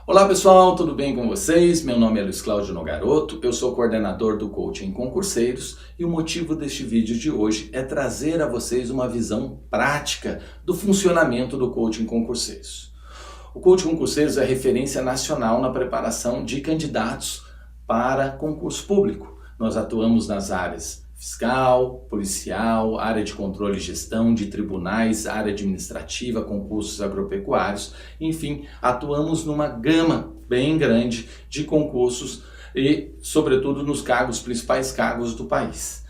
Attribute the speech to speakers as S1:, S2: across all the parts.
S1: Olá pessoal, tudo bem com vocês? Meu nome é Luiz Cláudio Nogaroto, eu sou coordenador do Coaching Concurseiros e o motivo deste vídeo de hoje é trazer a vocês uma visão prática do funcionamento do Coaching Concurseiros. O Coaching Concurseiros é referência nacional na preparação de candidatos para concurso público. Nós atuamos nas áreas fiscal, policial, área de controle e gestão, de tribunais, área administrativa, concursos agropecuários, enfim, atuamos numa gama bem grande de concursos e, sobretudo, nos principais cargos do país.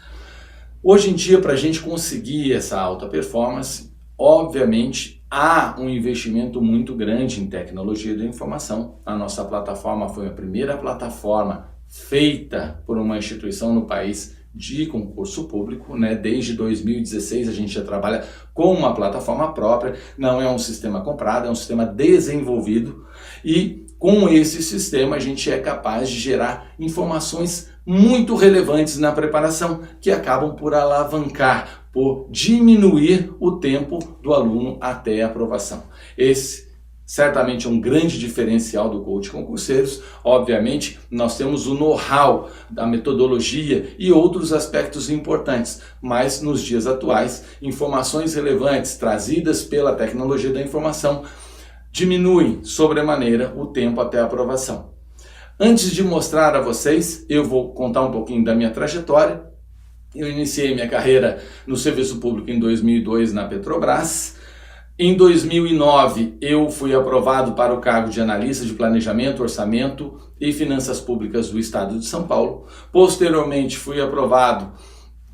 S1: Hoje em dia, para a gente conseguir essa alta performance, obviamente, há um investimento muito grande em tecnologia da informação. A nossa plataforma foi a primeira plataforma feita por uma instituição no país de concurso público, né? Desde 2016 a gente já trabalha com uma plataforma própria, não é um sistema comprado, é um sistema desenvolvido e com esse sistema a gente é capaz de gerar informações muito relevantes na preparação que acabam por alavancar, por diminuir o tempo do aluno até a aprovação. Esse certamente é um grande diferencial do Coaching Concurseiros. Obviamente, nós temos o know-how da metodologia e outros aspectos importantes, mas nos dias atuais, informações relevantes trazidas pela tecnologia da informação diminuem sobremaneira o tempo até a aprovação. Antes de mostrar a vocês, eu vou contar um pouquinho da minha trajetória. Eu iniciei minha carreira no serviço público em 2002 na Petrobras. Em 2009, eu fui aprovado para o cargo de analista de planejamento, orçamento e finanças públicas do estado de São Paulo. Posteriormente, fui aprovado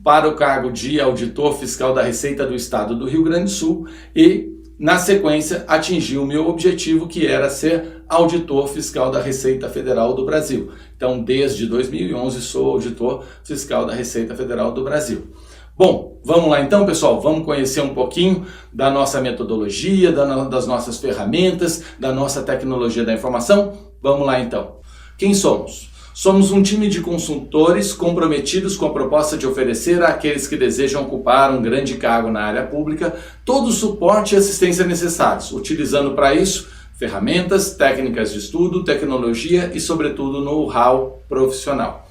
S1: para o cargo de auditor fiscal da Receita do estado do Rio Grande do Sul e, na sequência, atingi o meu objetivo, que era ser auditor fiscal da Receita Federal do Brasil. Então, desde 2011, sou auditor fiscal da Receita Federal do Brasil. Bom, vamos lá então, pessoal, vamos conhecer um pouquinho da nossa metodologia, das nossas ferramentas, da nossa tecnologia da informação. Vamos lá então. Quem somos? Somos um time de consultores comprometidos com a proposta de oferecer àqueles que desejam ocupar um grande cargo na área pública todo o suporte e assistência necessários, utilizando para isso ferramentas, técnicas de estudo, tecnologia e, sobretudo, know-how profissional.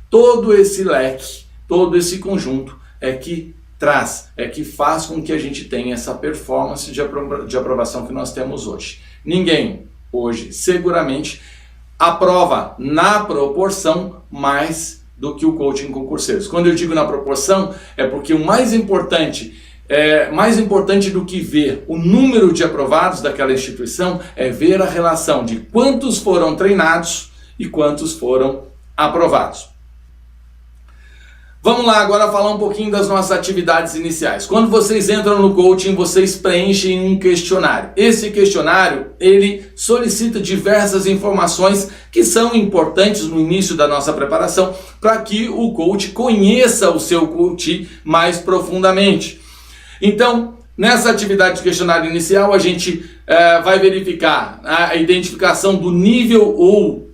S1: Todo esse leque, todo esse conjunto é que faz com que a gente tenha essa performance de aprovação que nós temos hoje. Ninguém hoje seguramente aprova na proporção mais do que o Coaching Concurseiros. Quando eu digo na proporção, é porque o mais importante do que ver o número de aprovados daquela instituição é ver a relação de quantos foram treinados e quantos foram aprovados. Vamos lá agora falar um pouquinho das nossas atividades iniciais. Quando vocês entram no coaching, vocês preenchem um questionário. Esse questionário, ele solicita diversas informações que são importantes no início da nossa preparação para que o coach conheça o seu coach mais profundamente. Então, nessa atividade de questionário inicial, a gente vai verificar a identificação do nível ou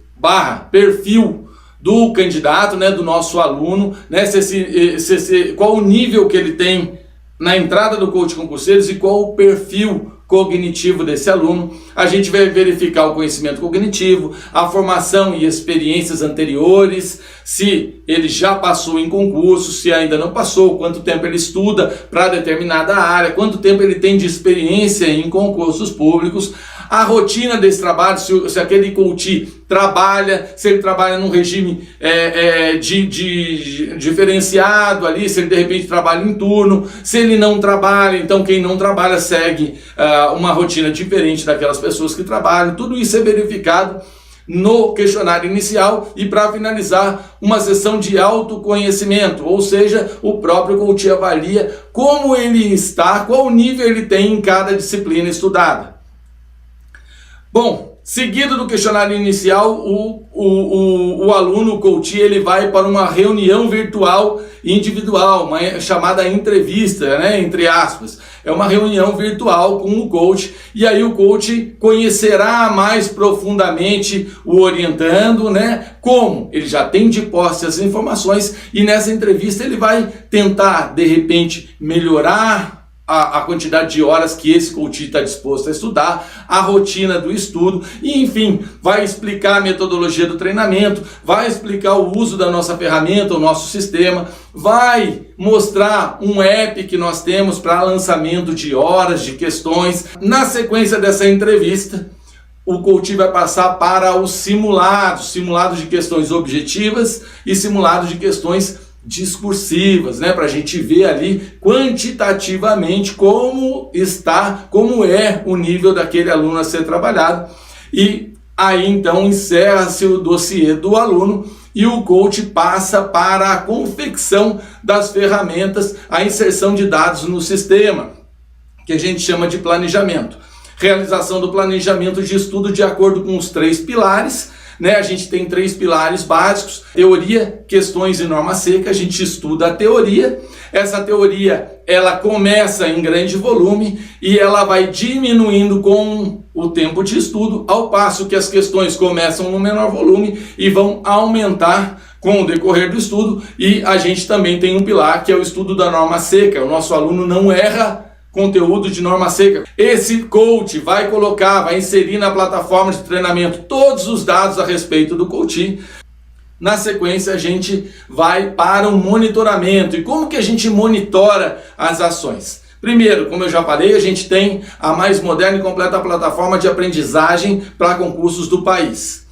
S1: perfil do candidato, né, do nosso aluno, né, qual o nível que ele tem na entrada do Coaching Concurseiros e qual o perfil cognitivo desse aluno. A gente vai verificar o conhecimento cognitivo, a formação e experiências anteriores, se ele já passou em concurso, se ainda não passou, quanto tempo ele estuda para determinada área, quanto tempo ele tem de experiência em concursos públicos, a rotina desse trabalho, se aquele coach trabalha, se ele trabalha num regime diferenciado ali, se ele de repente trabalha em turno, se ele não trabalha, então quem não trabalha segue uma rotina diferente daquelas pessoas que trabalham. Tudo isso é verificado no questionário inicial e, para finalizar, uma sessão de autoconhecimento, ou seja, o próprio coach avalia como ele está, qual nível ele tem em cada disciplina estudada. Bom, seguido do questionário inicial, o aluno, o coach, ele vai para uma reunião virtual individual, uma chamada entrevista, né, entre aspas. É uma reunião virtual com o coach, e aí o coach conhecerá mais profundamente o orientando, né? Como ele já tem de posse as informações, e nessa entrevista ele vai tentar, de repente, melhorar a quantidade de horas que esse coach está disposto a estudar, a rotina do estudo e, enfim, vai explicar a metodologia do treinamento, vai explicar o uso da nossa ferramenta, o nosso sistema, vai mostrar um app que nós temos para lançamento de horas, de questões. Na sequência dessa entrevista, o coach vai passar para os simulados de questões objetivas e simulados de questões discursivas, né, para a gente ver ali quantitativamente como é o nível daquele aluno a ser trabalhado. E aí então encerra-se o dossiê do aluno e o coach passa para a confecção das ferramentas, a inserção de dados no sistema, que a gente chama de planejamento. Realização do planejamento de estudo de acordo com os 3 pilares, né? A gente tem 3 pilares básicos: teoria, questões e norma seca. A gente estuda a teoria. Essa teoria, ela começa em grande volume e ela vai diminuindo com o tempo de estudo, ao passo que as questões começam no menor volume e vão aumentar com o decorrer do estudo. E a gente também tem um pilar que é o estudo da norma seca. O nosso aluno não erra conteúdo de norma seca. Esse coach vai inserir na plataforma de treinamento todos os dados a respeito do coaching. Na sequência, a gente vai para o monitoramento. E como que a gente monitora as ações? Primeiro, como eu já falei, a gente tem a mais moderna e completa plataforma de aprendizagem para concursos do país.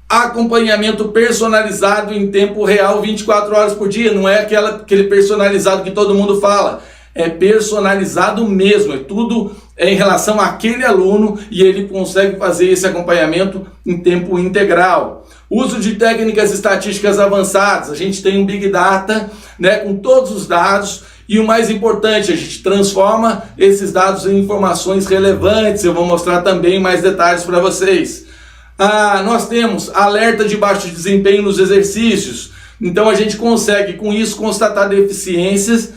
S1: Acompanhamento personalizado em tempo real, 24 horas por dia. Não é aquele personalizado que todo mundo fala. É personalizado mesmo, é tudo em relação àquele aluno e ele consegue fazer esse acompanhamento em tempo integral. Uso de técnicas estatísticas avançadas, a gente tem um Big Data, né, com todos os dados e o mais importante, a gente transforma esses dados em informações relevantes. Eu vou mostrar também mais detalhes para vocês. Nós temos alerta de baixo desempenho nos exercícios, então a gente consegue com isso constatar deficiências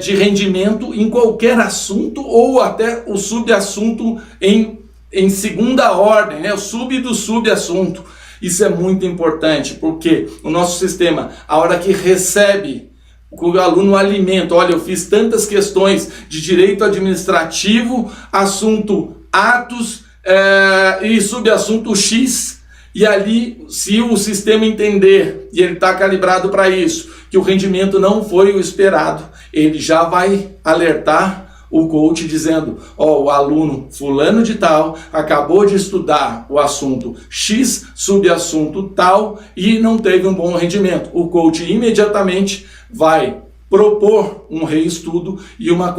S1: de rendimento em qualquer assunto ou até o subassunto em segunda ordem, né? O sub do subassunto. Isso é muito importante porque o nosso sistema, a hora que recebe o aluno alimenta, olha, eu fiz tantas questões de direito administrativo, assunto atos e subassunto X, e ali, se o sistema entender, e ele está calibrado para isso, que o rendimento não foi o esperado, ele já vai alertar o coach dizendo, o aluno fulano de tal acabou de estudar o assunto X, subassunto tal, e não teve um bom rendimento. O coach imediatamente vai propor um reestudo e uma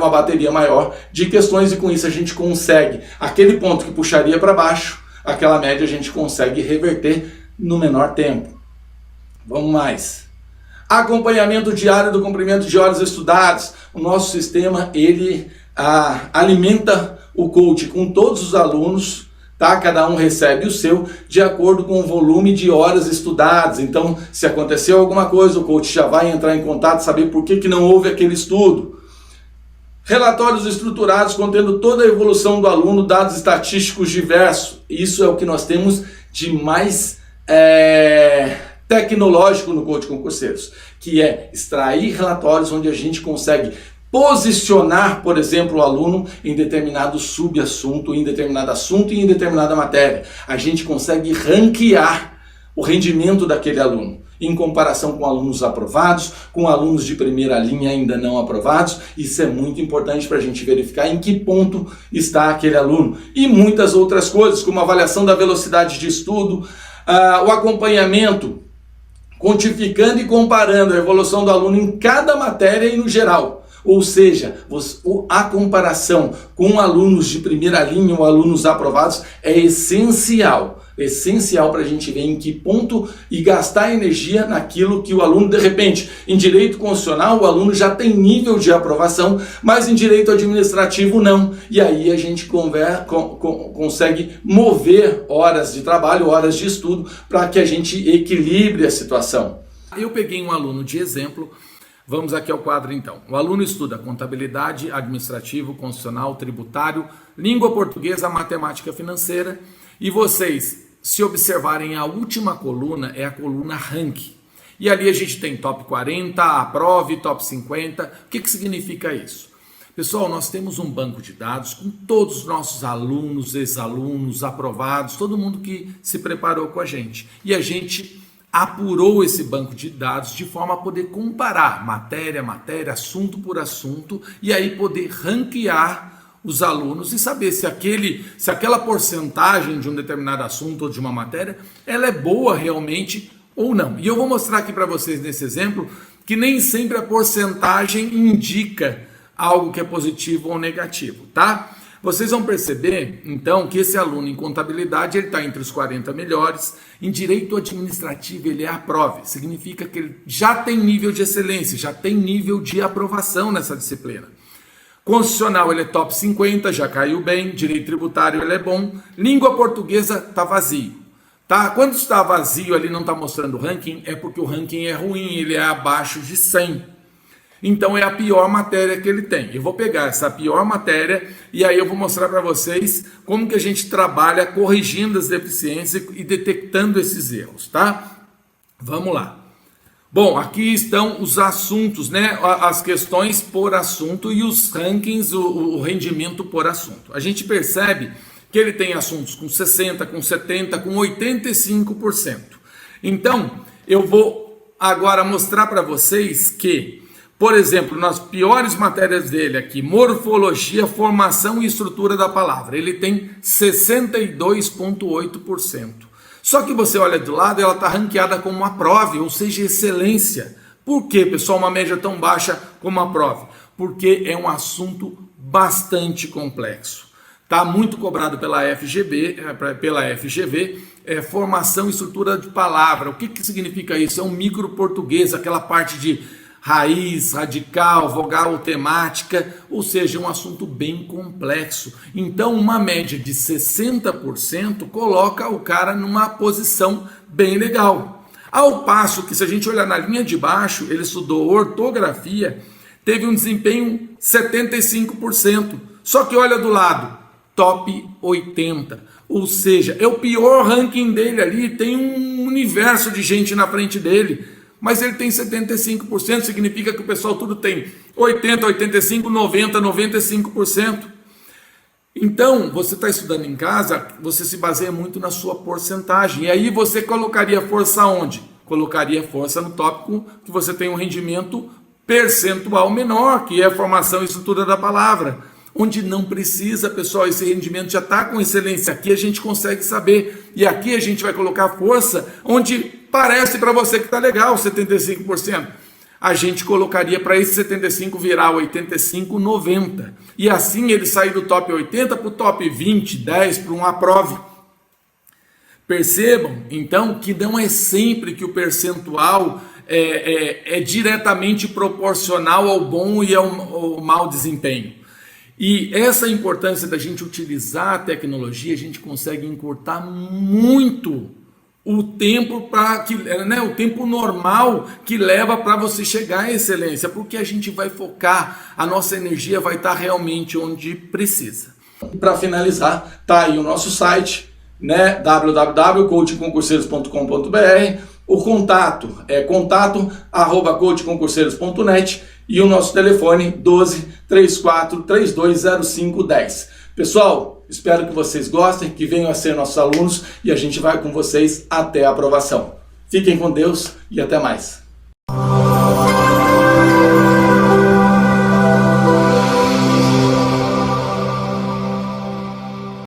S1: bateria maior de questões, e com isso a gente consegue aquele ponto que puxaria para baixo, aquela média a gente consegue reverter no menor tempo. Vamos mais. Acompanhamento diário do cumprimento de horas estudadas. O nosso sistema, ele alimenta o coach com todos os alunos, tá? Cada um recebe o seu de acordo com o volume de horas estudadas. Então, se aconteceu alguma coisa, o coach já vai entrar em contato, saber por que não houve aquele estudo. Relatórios estruturados contendo toda a evolução do aluno, dados estatísticos diversos. Isso é o que nós temos de mais tecnológico no Coach Concurseiros, que é extrair relatórios onde a gente consegue posicionar, por exemplo, o aluno em determinado subassunto, em determinado assunto e em determinada matéria. A gente consegue ranquear o rendimento daquele aluno em comparação com alunos aprovados, com alunos de primeira linha ainda não aprovados. Isso é muito importante para a gente verificar em que ponto está aquele aluno. E muitas outras coisas, como a avaliação da velocidade de estudo, o acompanhamento, quantificando e comparando a evolução do aluno em cada matéria e no geral. Ou seja, a comparação com alunos de primeira linha ou alunos aprovados é essencial para a gente ver em que ponto e gastar energia naquilo que o aluno, de repente, em direito constitucional, o aluno já tem nível de aprovação, mas em direito administrativo não. E aí a gente consegue mover horas de trabalho, horas de estudo, para que a gente equilibre a situação. Eu peguei um aluno de exemplo. Vamos aqui ao quadro então. O aluno estuda contabilidade, administrativo, constitucional, tributário, língua portuguesa, matemática financeira, e vocês, se observarem a última coluna, é a coluna ranking. E ali a gente tem top 40, aprove, top 50. O que significa isso? Pessoal, nós temos um banco de dados com todos os nossos alunos, ex-alunos, aprovados, todo mundo que se preparou com a gente. E a gente apurou esse banco de dados de forma a poder comparar matéria a matéria, assunto por assunto, e aí poder ranquear os alunos e saber se aquela porcentagem de um determinado assunto ou de uma matéria, ela é boa realmente ou não. E eu vou mostrar aqui para vocês nesse exemplo que nem sempre a porcentagem indica algo que é positivo ou negativo, tá? Vocês vão perceber, então, que esse aluno em contabilidade, ele está entre os 40 melhores, em direito administrativo ele é aprove, significa que ele já tem nível de excelência, já tem nível de aprovação nessa disciplina. Constitucional ele é top 50, já caiu bem, direito tributário ele é bom, língua portuguesa está vazio. Tá? Quando está vazio ali não está mostrando o ranking, é porque o ranking é ruim, ele é abaixo de 100. Então é a pior matéria que ele tem. Eu vou pegar essa pior matéria e aí eu vou mostrar para vocês como que a gente trabalha corrigindo as deficiências e detectando esses erros, tá? Vamos lá. Bom, aqui estão os assuntos, né? As questões por assunto e os rankings, o rendimento por assunto. A gente percebe que ele tem assuntos com 60%, com 70%, com 85%. Então, eu vou agora mostrar para vocês que, por exemplo, nas piores matérias dele aqui, morfologia, formação e estrutura da palavra, ele tem 62,8%. Só que você olha do lado, ela está ranqueada como aprove, ou seja, excelência. Por que, pessoal, uma média tão baixa como aprove? Porque é um assunto bastante complexo. Está muito cobrado pela FGV, formação e estrutura de palavra. O que significa isso? É um micro português, aquela parte de raiz, radical, vogal, temática, ou seja, um assunto bem complexo. Então, uma média de 60% coloca o cara numa posição bem legal. Ao passo que, se a gente olhar na linha de baixo, ele estudou ortografia, teve um desempenho 75%. Só que olha do lado, top 80%. Ou seja, é o pior ranking dele ali, tem um universo de gente na frente dele. Mas ele tem 75%, significa que o pessoal tudo tem 80%, 85%, 90%, 95%. Então, você está estudando em casa, você se baseia muito na sua porcentagem. E aí você colocaria força onde? Colocaria força no tópico que você tem um rendimento percentual menor, que é a formação e estrutura da palavra. Onde não precisa, pessoal, esse rendimento já está com excelência. Aqui a gente consegue saber. E aqui a gente vai colocar força onde parece para você que está legal, 75%. A gente colocaria para esse 75% virar 85%, 90%. E assim ele sair do top 80% para o top 20%, 10% para um aprove. Percebam, então, que não é sempre que o percentual é diretamente proporcional ao bom e ao mau desempenho. E essa importância da gente utilizar a tecnologia, a gente consegue encurtar muito o tempo o tempo normal que leva para você chegar à excelência, porque a gente vai focar, a nossa energia vai estar realmente onde precisa. Para finalizar, tá aí o nosso site, né, www.coachingconcurseiros.com.br. O contato é contato@coachingconcurseiros.net e o nosso telefone 12 34 3205 10. Pessoal, espero que vocês gostem, que venham a ser nossos alunos e a gente vai com vocês até a aprovação. Fiquem com Deus e até mais.